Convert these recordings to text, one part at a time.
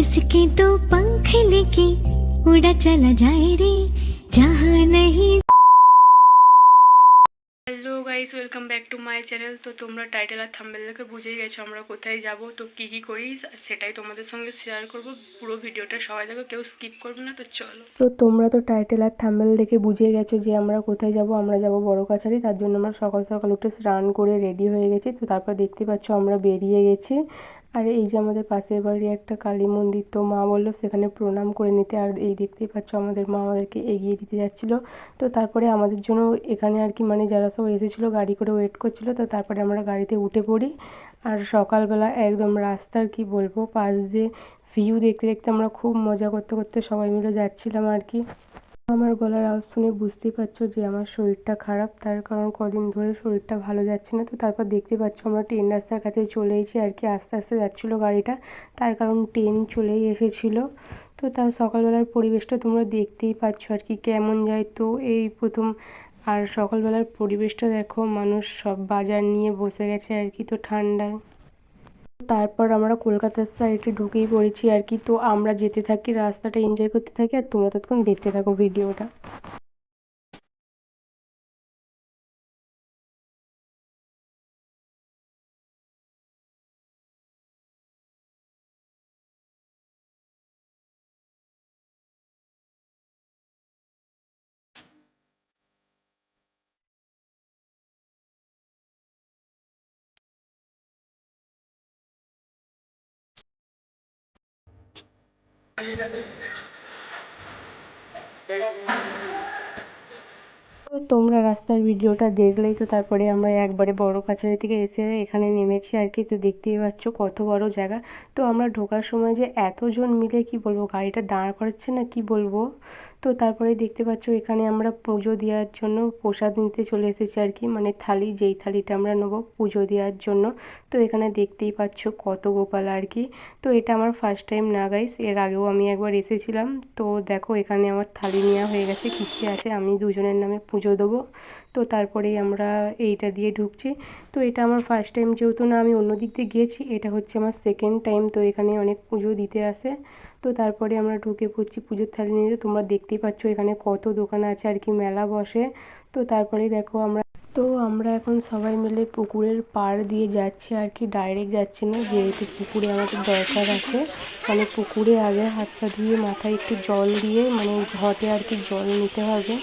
इसके तो पंख लेके उड़ा चला जाए रे जहाँ नहीं। Hello guys, welcome back to my channel. তো তোমরা টাইটেল আর থাম্বনেল দেখে বুঝেই গেছো আমরা কোথায় যাব, তো কী করি সেটাই তোমাদের সঙ্গে শেয়ার করব। পুরো ভিডিওটা সবাই দেখো, কেউ স্কিপ করবে না। তো চলো। তো তোমরা তো টাইটেল আর থাম্বনেল দেখে বুঝে গেছো যে আমরা কোথায় যাব। আমরা যাব বড় কাছারি। তার জন্য আমরা সকাল সকাল উঠে স্নান করে রেডি হয়ে গেছি। তো তারপর দেখতে পাচ্ছ আমরা বেরিয়ে গেছি। আর এই যে আমাদের পাশের বাড়ি একটা কালী মন্দির, তো মা বললো সেখানে প্রণাম করে নিতে। আর এই দেখতেই পাচ্ছ আমাদের মা আমাদেরকে এগিয়ে দিতে যাচ্ছিলো। তো তারপরে আমাদের জন্য এখানে আর কি মানে যারা সব এসেছিলো গাড়ি করে ওয়েট করছিলো। তো তারপরে আমরা গাড়িতে উঠে পড়ি। আর সকালবেলা একদম রাস্তার কি বলবো পাশ দিয়ে ভিউ দেখতে দেখতে আমরা খুব মজা করতে করতে সবাই মিলে যাচ্ছিলাম আর কি। আমার গলার আওয়াজ শুনে বুঝতেই পারছো যে আমার শরীরটা খারাপ, তার কারণ কদিন ধরে শরীরটা ভালো যাচ্ছে না। তো তারপর দেখতে পাচ্ছ আমরা ট্রেন রাস্তার কাছে চলে এসেছি আর কি। আস্তে আস্তে যাচ্ছিলো গাড়িটা, তার কারণ ট্রেন চলেই এসেছিলো। তো তার সকালবেলার পরিবেশটা তোমরা দেখতেই পাচ্ছ আর কি কেমন যায়। তো এই প্রথম আর সকালবেলার পরিবেশটা দেখো, মানুষ সব বাজার নিয়ে বসে গেছে আর কি, তো ঠান্ডায়। তারপর আমরা কলকাতার সাইডে ঢুকেই পড়েছি আর কি। তো আমরা যেতে থাকি, রাস্তাটা এনজয় করতে থাকি, আর তোমরা ততক্ষণ দেখতে থাকো ভিডিওটা। তো তোমরা রাস্তার ভিডিওটা দেখলেই। তো তারপরে আমরা একবারে বড় কাছারি থেকে এসে এখানে নেমেছি আর কি। তো দেখতেই পাচ্ছ কত বড় জায়গা। তো আমরা ঢোকার সময় যে এতজন মিলে কি বলবো গাড়িটা দাঁড় করাচ্ছে না কি বলবো। তো তারপরে দেখতে পাচ্ছ এখানে আমরা পুজো দেওয়ার জন্য প্রসাদ নিতে চলে এসেছি আর কি, মানে থালি, যেই থালিটা আমরা নেবো পুজো দেওয়ার জন্য। তো এখানে দেখতেই পাচ্ছ কত গোপাল আর কি। তো এটা আমার ফার্স্ট টাইম না গাইস, এর আগেও আমি একবার এসেছিলাম। তো দেখো এখানে আমার থালি নেওয়া হয়ে গেছে, কী কী আছে আমি দুজনের নামে পুজো দেবো। তো তারপরেই আমরা এইটা দিয়ে ঢুকছি। তো এটা আমার ফার্স্ট টাইম, যেহেতু না আমি অন্য দিক দিয়ে গিয়েছি, এটা হচ্ছে আমার সেকেন্ড টাইম। তো এখানে অনেক পুজো দিতে আসে। তো তারপরে আমরা ঢুকে পড়ছি পুজোর থালি নিয়ে। তোমরা দেখতেই পাচ্ছ এখানে কত দোকান আছে আর কি, মেলা বসে। তো তারপরেই দেখো আমরা এখন সবাই মিলে পুকুরের পাড় দিয়ে যাচ্ছি আর কি, ডাইরেক্ট যাচ্ছি না, যেহেতু পুকুরে আমাদের দরকার আছে। মানে পুকুরে আগে হাত পা ধুয়ে মাথায় একটু জল দিয়ে মানে ঘটে আর কি জল নিতে হবে,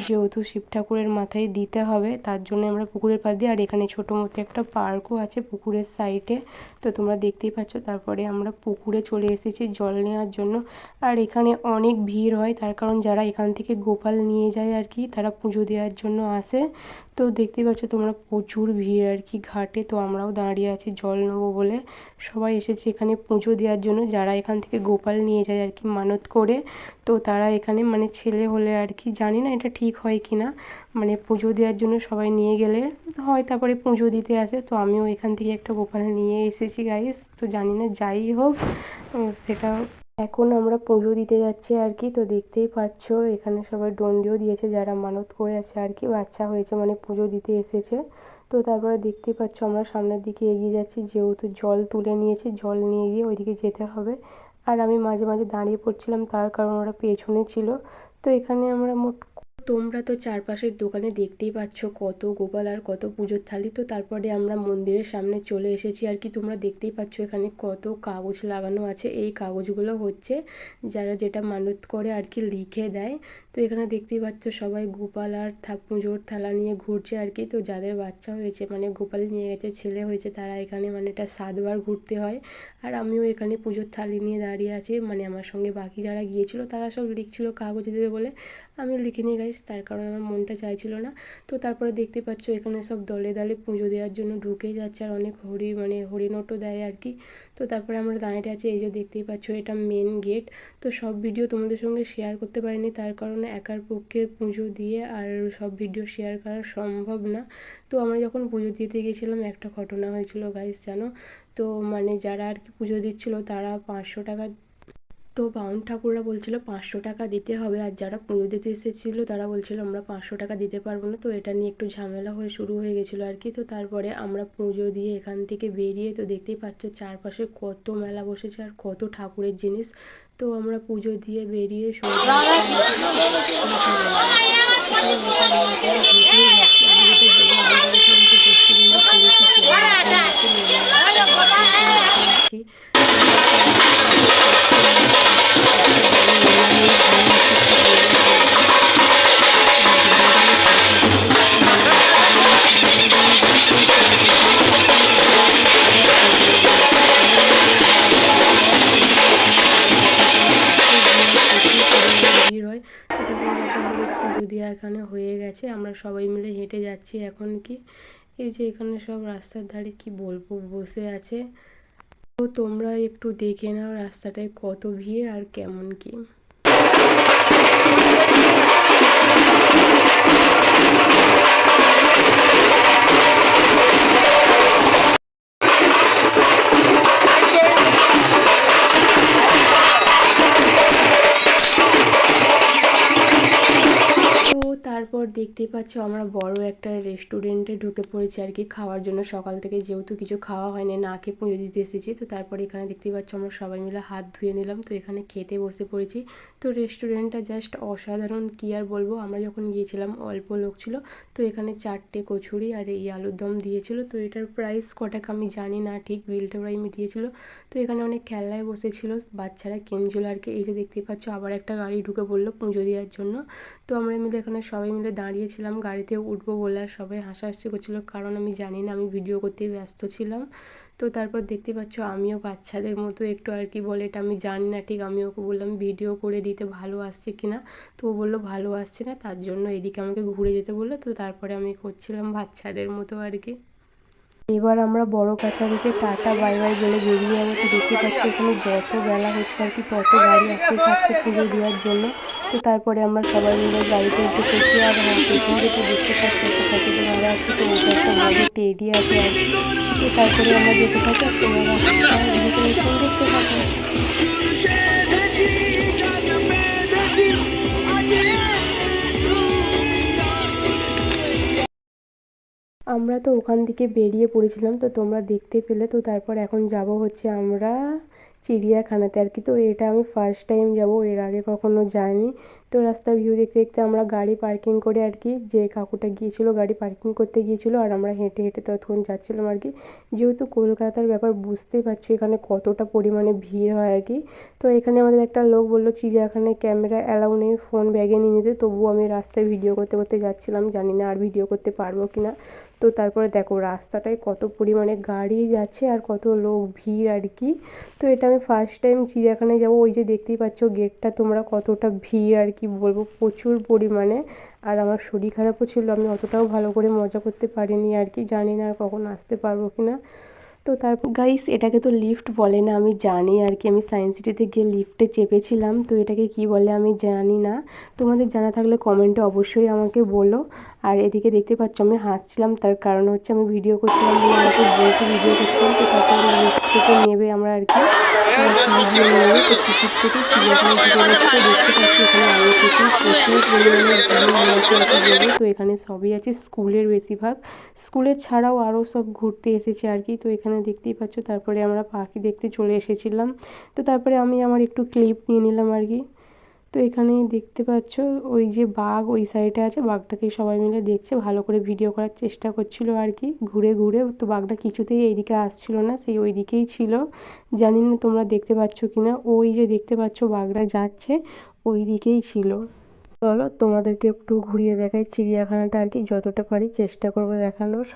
যেহেতু শিব ঠাকুরের মাথায় দিতে হবে, তার জন্য আমরা পুকুরের পাড় দিয়ে। আর এখানে ছোটো মতো একটা পার্কও আছে পুকুরের সাইডে। তো তোমরা দেখতেই পাচ্ছ। তারপরে আমরা পুকুরে চলে এসেছি জল নেওয়ার জন্য। আর এখানে অনেক ভিড় হয়, তার কারণ যারা এখান থেকে গোপাল নিয়ে যায় আর কি, তারা পুজো দেওয়ার জন্য আসে। তো দেখতেই পাচ্ছ তোমরা প্রচুর ভিড় আর কি ঘাটে। তো আমরাও দাঁড়িয়ে আছি জল নেবো বলে। সবাই এসেছে এখানে পুজো দেওয়ার জন্য, যারা এখান থেকে গোপাল নিয়ে যায় আর কি মানত করে। তো তারা এখানে মানে ছেলে হলে আর কি, জানি না এটা ঠিক হয় কি না, মানে পুজো দেওয়ার জন্য সবাই নিয়ে গেলে হয়, তারপরে পুজো দিতে আসে। তো আমিও এখান থেকে একটা গোপাল নিয়ে এসেছি গাইস। তো জানি না, যাই হোক সেটা। এখন আমরা পুজো দিতে যাচ্ছি আর কি। তো দেখতেই পাচ্ছ এখানে সবাই দণ্ডিও দিয়েছে, যারা মানত করে আছে আর কি, বাচ্চা হয়েছে মানে পুজো দিতে এসেছে। তো তারপরে দেখতেই পাচ্ছ আমরা সামনের দিকে এগিয়ে যাচ্ছি, যেহেতু জল তুলে নিয়েছি, জল নিয়ে গিয়ে ওইদিকে যেতে হবে। আর আমি মাঝে মাঝে দাঁড়িয়ে পড়ছিলাম, তার কারণ ওরা পেছনে ছিল। তো এখানে আমরা তোমরা তো চারপাশের দোকানে দেখতেই পাচ্ছ কত গোপাল আর কত পুজোর থালি। তো তারপরে আমরা মন্দিরের সামনে চলে এসেছি আর কি। তোমরা দেখতেই পাচ্ছ এখানে কত কাগজ লাগানো আছে। এই কাগজগুলো হচ্ছে যারা যেটা মানত করে আর কি লিখে দেয়। তো এখানে দেখতেই পাচ্ছ সবাই গোপাল আর পুজোর থালা নিয়ে ঘুরছে আর কি। তো যাদের বাচ্চা হয়েছে মানে গোপাল নিয়ে গেছে, ছেলে হয়েছে, তারা এখানে মানে এটা 7বার ঘুরতে হয়। আর আমিও এখানে পুজোর থালি নিয়ে দাঁড়িয়ে আছি, মানে আমার সঙ্গে বাকি যারা গিয়েছিল তারা সব লিখছিল কাগজ দেবে বলে। আমি লিখিনি গাইস, তার কারণ আমার মনটা চাইছিল না। তো তারপরে দেখতে পাচ্ছ এখানে সব দলে দলে পুজো দেওয়ার জন্য ঢুকেই যাচ্ছে, আর অনেক মানে হরিণটও দেয় আর কি। তো তারপরে আমরা দাঁড়িয়ে আছি, এই যে দেখতেই পাচ্ছ এটা মেন গেট। তো সব ভিডিও তোমাদের সঙ্গে শেয়ার করতে পারিনি, তার কারণে একার পক্ষে পুজো দিয়ে আর সব ভিডিও শেয়ার করা সম্ভব না। তো আমরা যখন পুজো দিতে গিয়েছিলাম একটা ঘটনা হয়েছিল গাইস জানো। তো মানে যারা আর কি পুজো দিচ্ছিলো তারা 500 টাকা তো বাউন ঠাকুররা বলছিল 500 টাকা দিতে হবে, আর যারা পুজো দিতে এসেছিলো তারা বলছিল আমরা 500 টাকা দিতে পারবো না। তো এটা নিয়ে একটু ঝামেলা হয়ে শুরু হয়ে গেছিলো আর কি। তো তারপরে আমরা পুজো দিয়ে এখান থেকে বেরিয়ে, তো দেখতেই পাচ্ছ চারপাশে কত মেলা বসেছে আর কত ঠাকুরের জিনিস। তো আমরা পুজো দিয়ে বেরিয়ে ভিড় হয়। তো তারপরে দেখো আমাদের পুজো দেওয়া এখানে হয়ে গেছে, আমরা সবাই মিলে হেঁটে যাচ্ছি এখন কি। এই যে এখানে সব রাস্তার ধারে কি বলবো বসে আছে। তো তোমরা একটু দেখে নাও রাস্তাটায় কত ভিড় আর কেমন কি। তারপর দেখতেই পাচ্ছ আমরা বড় একটা রেস্টুরেন্টে ঢুকে পড়েছি আর কি খাওয়ার জন্য। সকাল থেকে যেহেতু কিছু খাওয়া হয়নি, না খেয়ে পুজো দিতে এসেছি। তো তারপরে এখানে দেখতেই পাচ্ছ আমরা সবাই মিলে হাত ধুয়ে নিলাম, তো এখানে খেতে বসে পড়েছি। তো রেস্টুরেন্টটা জাস্ট অসাধারণ, কী আর বলবো। আমরা যখন গিয়েছিলাম অল্প লোক ছিল, তো এখানে 4টে কচুরি আর এই আলুর দম দিয়েছিল। তো এটার প্রাইস ক টাকা আমি জানি না ঠিক, বিলটা ওরাই মিটিয়েছিল। তো এখানে অনেক খেলনায় বসেছিল, বাচ্চারা কিনছিল আর কি। এই যে দেখতেই পাচ্ছ আবার একটা গাড়ি ঢুকে পড়লো পুজো দেওয়ার জন্য। তো আমরা মিলে এখানে সবাই মিলে দাঁড়িয়েছিলাম গাড়িতে উঠবো বলে, আর সবাই হাসাহাসি করছিলো, কারণ আমি জানি না, আমি ভিডিও করতেই ব্যস্ত ছিলাম। তো তারপর দেখতে পাচ্ছ আমিও বাচ্চাদের মতো একটু আর কি বলে, এটা আমি জানি না ঠিক। আমি ওকে বললাম ভিডিও করে দিতে ভালো আসছে কি না, তো ও বললো ভালো আসছে না, তার জন্য এদিকে আমাকে ঘুরে যেতে বললো। তো তারপরে আমি করছিলাম বাচ্চাদের মতো আর কি। এবার আমরা বড় কাছারিতে টাটা বাই বাই বলে বেরিয়ে যাবো। তো দেখতে পাচ্ছি এখানে যত বেলা হচ্ছে আর কি, তত গাড়ি আসতে থাকছে পুজো দেওয়ার জন্য। তো তারপরে আমরা সবাই মিলে গাড়িতে উঠে পেয়েছি, আর পেছন দিকে দেখতে পাচ্ছি একটা কতজন আরো আছে। তো ওটা একটা বড় টেডি আছে আর কি। তো তারপরে আমরা যেতে থাকি, আর তোমরা দেখতে থাকো। আমরা তো ওখান থেকে বেরিয়ে পড়েছিলাম, তো তোমরা দেখতে পেলে। তো তারপর এখন যাব হচ্ছে আমরা চিড়িয়াখানাতে আর কি। তো এটা আমি ফার্স্ট টাইম যাব, এর আগে কখনো যাইনি। তো রাস্তার ভিউ দেখতে দেখতে আমরা গাড়ি পার্কিং করে আর কি, যে কাকুটা গিয়েছিলো গাড়ি পার্কিং করতে গিয়েছিলো, আর আমরা হেঁটে হেঁটে ততক্ষণ যাচ্ছিলাম আর কি। যেহেতু কলকাতার ব্যাপার বুঝতেই পারছো এখানে কতটা পরিমাণে ভিড় হয় আর কি। তো এখানে আমাদের একটা লোক বললো চিড়িয়াখানায় ক্যামেরা অ্যালাউ নেই, ফোন ব্যাগে নিয়ে নিতে। তবুও আমি রাস্তায় ভিডিও করতে করতে যাচ্ছিলাম, জানি না আর ভিডিও করতে পারবো কি না। তো তারপরে দেখো রাস্তাটায় কত পরিমাণে গাড়ি যাচ্ছে আর কত লোক ভিড় আর কি। তো এটা আমি ফার্স্ট টাইম চিড়িয়াখানায় যাবো। ওই যে দেখতেই পাচ্ছ গেটটা তোমরা, কতটা ভিড় আর কি বলবো, প্রচুর পরিমাণে। আর আমার শরীর খারাপও ছিল, আমি অতটাও ভালো করে মজা করতে পারিনি আর কি, জানি না আর কখন আসতে পারবো কি না। তো তারপর গাইস এটাকে তো লিফট বলে না, আমি জানি আর কি। আমি সায়েন্স সিটিতে গিয়ে লিফটে চেপেছিলাম, তো এটাকে কি বলে আমি জানি না। তোমাদের জানা থাকলে কমেন্টে অবশ্যই আমাকে বলো। আর এদিকে দেখতে পাচ্ছ আমি হাসছিলাম, তার কারণ হচ্ছে আমি ভিডিও করছিলাম বলে আমাকে বলছে ভিডিও করছিলাম। তো তারপরে লিফট থেকে নেবে আমরা আর কি নেবে, তো টিকিট কেটে চিড়িয়াখানায় ঢুকে গেছি। তো দেখতে পাচ্ছি এখানে আগে থেকে প্রচুর পরিমাণে। তো এখানে সবই আছে স্কুলের, বেশিরভাগ স্কুলের ছাড়াও আরও সব ঘুরতে এসেছে আর কি। তো এখানে দেখতেই পাচ্ছ তারপরে আমরা পাখি দেখতে চলে এসেছিলাম। তো তারপরে আমি আমার একটু ক্লিপ নিয়ে নিলাম আর কি। তো এখানে দেখতে পাচ্ছ ওই যে বাঘ ওই সাইডে আছে, বাঘটাকে সবাই মিলে দেখছে, ভালো করে ভিডিও করার চেষ্টা করছিল আর কি ঘুরে ঘুরে। তো বাঘটা কিছুতেই এইদিকে আসছিল না, সেই ওই দিকেই ছিল। জানি না তোমরা দেখতে পাচ্ছ কি না, ওই যে দেখতে পাচ্ছ বাঘটা যাচ্ছে ওই দিকেই ছিল। চলো তোমাদেরকে একটু ঘুরিয়ে দেখাই চিড়িয়াখানাটা আর কি, যতটা পারি চেষ্টা করবো দেখানোর।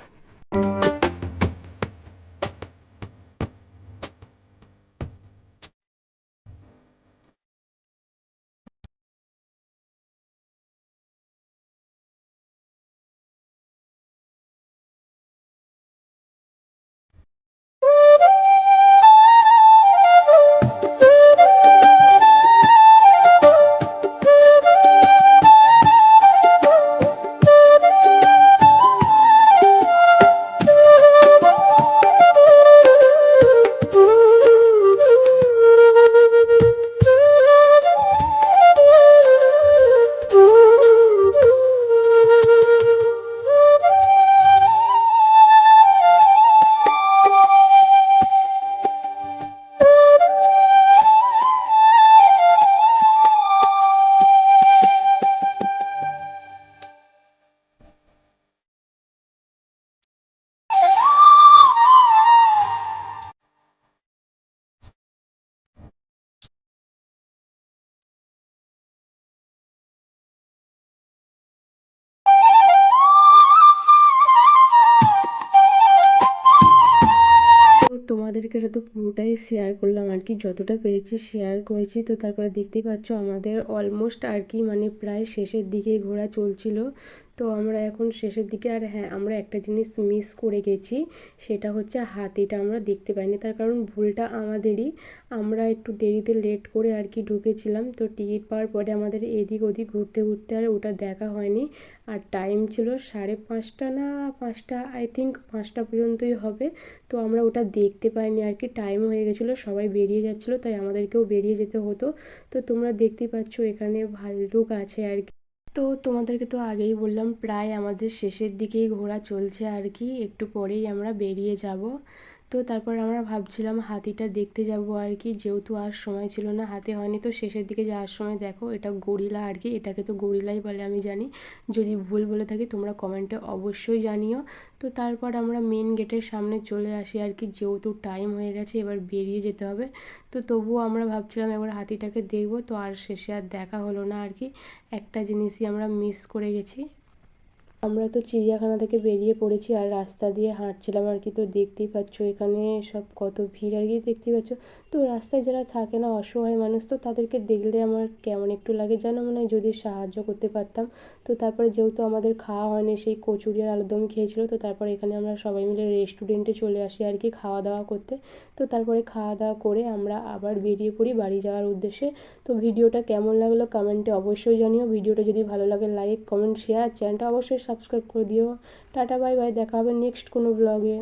তোমাদেরকে তো পুরোটাই শেয়ার করলাম আর কি, যতটা পেরেছি শেয়ার করেছি। তো তারপরে দেখতেই পাচ্ছ আমাদের অলমোস্ট আর কি মানে প্রায় শেষের দিকে ঘোরা চলছিল। তো আমরা এখন শেষের দিকে। আর হ্যাঁ, আমরা একটা জিনিস মিস করে গেছি, সেটা হচ্ছে হাতিটা আমরা দেখতে পাইনি। তার কারণ ভুলটা আমাদেরই, আমরা একটু দেরিতে লেট করে আর কি ঢুকেছিলাম। তো টিকিট পাওয়ার পরে আমাদের এদিক ওদিক ঘুরতে ঘুরতে আর ওটা দেখা হয়নি। আর টাইম ছিল 5:30 না 5টা, আই থিঙ্ক 5টা পর্যন্তই হবে। তো আমরা ওটা দেখতে পাইনি আর কি, টাইম হয়ে গেছিলো, সবাই বেরিয়ে যাচ্ছিলো, তাই আমাদেরকেও বেরিয়ে যেতে হতো। তো তোমরা দেখতেই পাচ্ছ এখানে ভাল্লুক আছে আর কি। তো তোমাদেরকে তো আগেই বললাম প্রায় আমাদের শেষের দিকেই ঘোরা চলছে আর কি, একটু পরেই আমরা বেরিয়ে যাব। তো তারপর আমরা ভাবছিলাম হাতিটা দেখতে যাব আর কি, যেহেতু আর সময় ছিল না, হাতে হয়নি। তো শেষের দিকে যাওয়ার সময় দেখো এটা গরিলা আর কি, এটাকে তো গরিলাই বলে আমি জানি, যদি ভুল বলে থাকি তোমরা কমেন্টে অবশ্যই জানিও। তো তারপর আমরা মেন গেটের সামনে চলে আসি আর কি, যেহেতু টাইম হয়ে গেছে এবার বেরিয়ে যেতে হবে। তো তবুও আমরা ভাবছিলাম এবার হাতিটাকে দেখবো, তো আর শেষে আর দেখা হলো না আর কি, একটা জিনিসই আমরা মিস করে গেছি। আমরা তো চিড়িয়াখানা থেকে বেরিয়ে পড়েছি আর রাস্তা দিয়ে হাঁটছিলাম আর কি। তো দেখতেই পাচ্ছ এখানে সব কত ভিড় আর কি, দেখতেই পাচ্ছ। তো রাস্তায় যারা থাকে না, অসহায় মানুষ, তো তাদেরকে দেখলে আমার কেমন একটু লাগে যেন, মনে হয় যদি সাহায্য করতে পারতাম। তো তারপরে যেহেতু আমাদের খাওয়া হয়নি, সেই কচুরি আর আলুদম খেয়েছিল, তো তারপরে এখানে আমরা সবাই মিলে রেস্টুরেন্টে চলে আসি আর কি খাওয়া দাওয়া করতে। তো তারপরে খাওয়া দাওয়া করে আমরা আবার বেরিয়ে পড়ি বাড়ি যাওয়ার উদ্দেশ্যে। তো ভিডিওটা কেমন লাগলো কমেন্টে অবশ্যই জানিও। ভিডিওটা যদি ভালো লাগে লাইক কমেন্ট শেয়ার, চ্যানেলটা অবশ্যই সাবস্ক্রাইব করে দিও। টাটা বাই বাই, দেখা হবে নেক্সট কোনো ব্লগে।